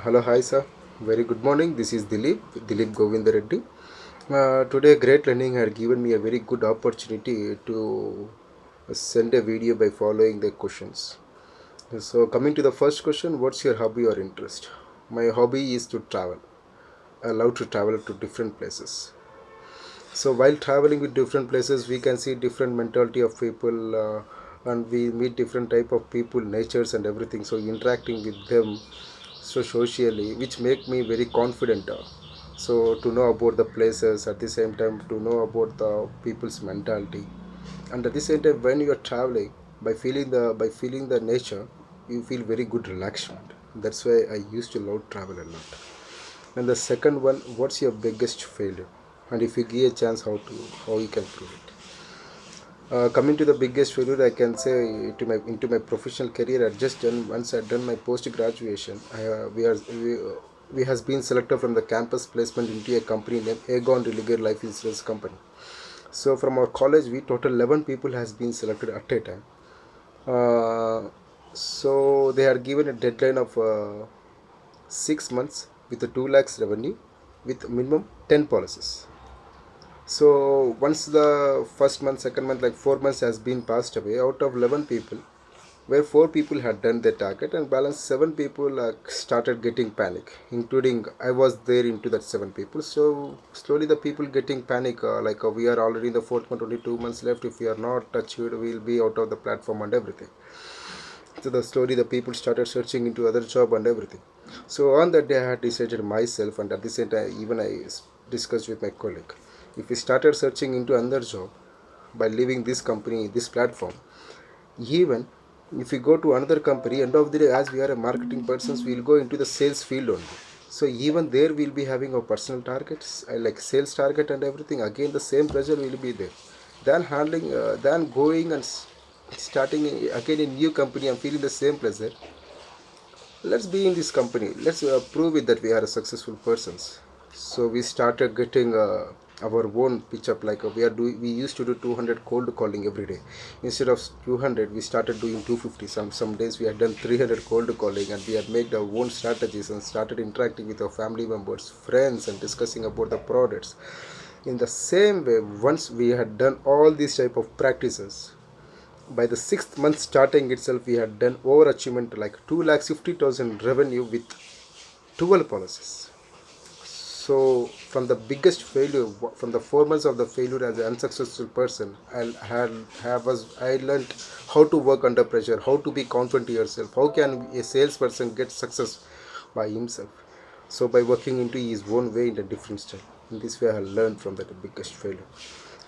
Hello, hi sir. Very good morning. This is Dilip Govinda Reddy. Today, Great Learning had given me a very good opportunity to send a video by following the questions. So, coming to the first question, what's your hobby or interest? My hobby is to travel. I love to travel to different places. So, while traveling with different places, we can see different mentality of people, and we meet different type of people, natures, and everything. So, interacting with them so socially, which make me very confident, so to know about the places, at the same time to know about the people's mentality, and at the same time when you are traveling, by feeling the nature, you feel very good relaxation. That's why I used to love travel a lot. And the second one, what's your biggest failure, and if you give a chance, how you can prove it? Coming to the biggest failure, I can say into my professional career. I just done once I done my post graduation. We has been selected from the campus placement into a company named Aegon Religare Life Insurance Company. So from our college, we total 11 people has been selected at a time. So they are given a deadline of 6 months with a 2 lakhs revenue with minimum 10 policies. So once the first month, second month, like 4 months has been passed away, out of 11 people, where 4 people had done their target and balance 7 people started getting panic, including I was there into that 7 people. So slowly the people getting panic, we are already in the fourth month, only 2 months left. If we are not achieved, we will be out of the platform and everything. So the slowly the people started searching into other job and everything. So on that day I had decided myself, and at the same time even discussed with my colleague, if we started searching into another job by leaving this company, this platform, even if we go to another company, end of the day, as we are a marketing persons, we will go into the sales field only. So even there we'll be having our personal targets, like sales target and everything. Again the same pressure will be there. Than going and starting again a new company and feeling the same pressure. Let's be in this company. Let's prove it that we are a successful persons. So we started getting our own pitch up, like we used to do 200 cold calling every day. Instead of 200, we started doing 250. Some days we had done 300 cold calling, and we had made our own strategies and started interacting with our family members, friends, and discussing about the products. In the same way, once we had done all these type of practices, by the sixth month starting itself, we had done overachievement like 2,50,000 revenue with 12 policies. So from the biggest failure, from the 4 months of the failure as an unsuccessful person, I learned how to work under pressure, how to be confident to yourself, how can a salesperson get success by himself. So by working into his own way in a different style. In this way, I learned from that biggest failure.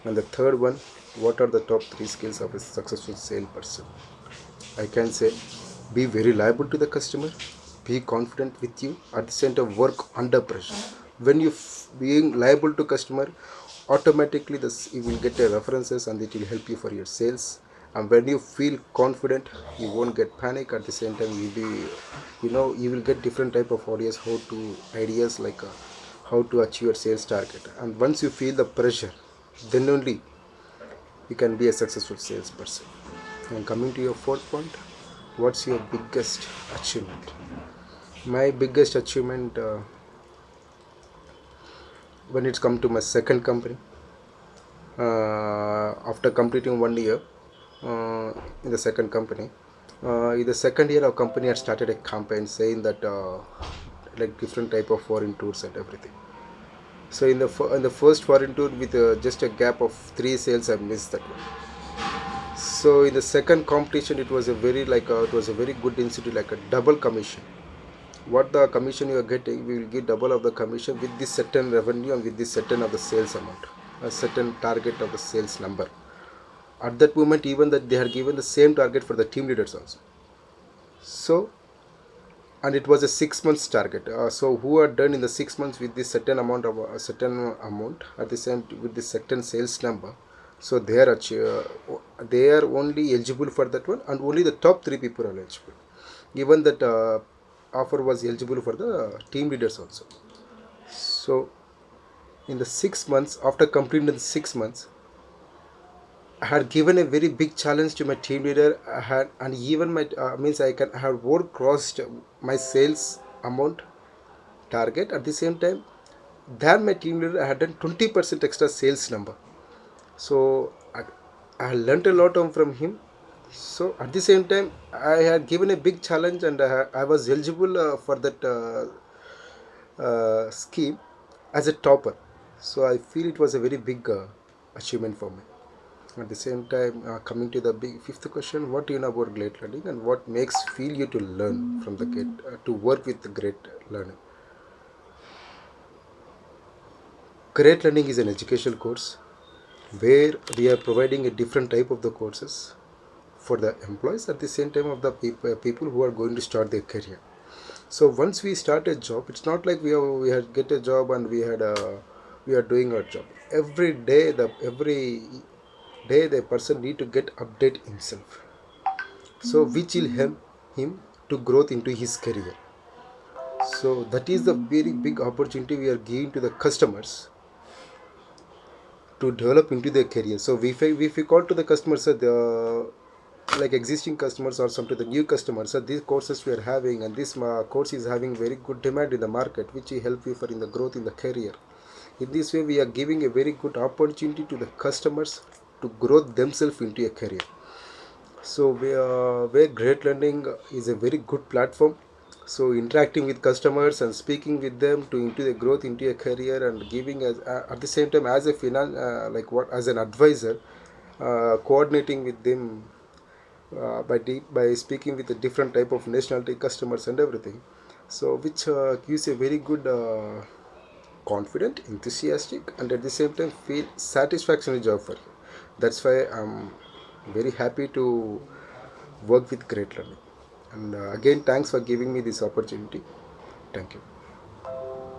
And the third one, what are the top 3 skills of a successful salesperson? I can say, be very liable to the customer, be confident with you, at the same time work under pressure. When you being liable to customer, automatically this you will get a references and it will help you for your sales. And when you feel confident, you won't get panic. At the same time, you will get different type of ideas like how to achieve your sales target. And once you feel the pressure, then only you can be a successful salesperson. And coming to your fourth point, what's your biggest achievement? My biggest achievement, when it's come to my second company, after completing 1 year in the second company, in the second year, our company had started a campaign saying that like different type of foreign tours and everything. So in the first foreign tour, with just a gap of 3 sales, I missed that one. So in the second competition, it was a very good institute, like a double commission. What the commission you are getting, we will give double of the commission with this certain revenue and with this certain of the sales amount, a certain target of the sales number. At that moment, even that they are given the same target for the team leaders also. So, and it was a 6 months target. So who are done in the 6 months with this certain amount of a certain amount at the same with this certain sales number. So they are only eligible for that one, and only the top 3 people are eligible. Even that offer was eligible for the team leaders also. So in the 6 months, after completing the 6 months, I had given a very big challenge to my team leader. And even my means I have more crossed my sales amount target. At the same time, than my team leader, I had done 20% extra sales number. So I learnt a lot from him. So at the same time, I had given a big challenge, and I was eligible for that scheme as a topper. So I feel it was a very big achievement for me. At the same time, coming to the big fifth question, what do you know about great learning, and what makes feel you to learn from the great to work with the great learning? Great learning is an educational course where we are providing a different type of the courses for the employees at the same time of the people who are going to start their career. So once we start a job, it's not like we had get a job and we are doing our job every day the person need to get update himself, so which will help him to growth into his career. So that is the very big opportunity we are giving to the customers to develop into their career. So if we call to the customers, the like existing customers or some to the new customers, these courses we are having, and this course is having very good demand in the market, which will help you for in the growth in the career. In this way, we are giving a very good opportunity to the customers to grow themselves into a career. So where great learning is a very good platform. So interacting with customers and speaking with them to into the growth into a career, and giving as at the same time as a like what as an advisor, coordinating with them by speaking with a different type of nationality customers and everything. So which gives a very good confident, enthusiastic, and at the same time feel satisfaction job for you. That's why I'm very happy to work with great learning. And again, thanks for giving me this opportunity. Thank you.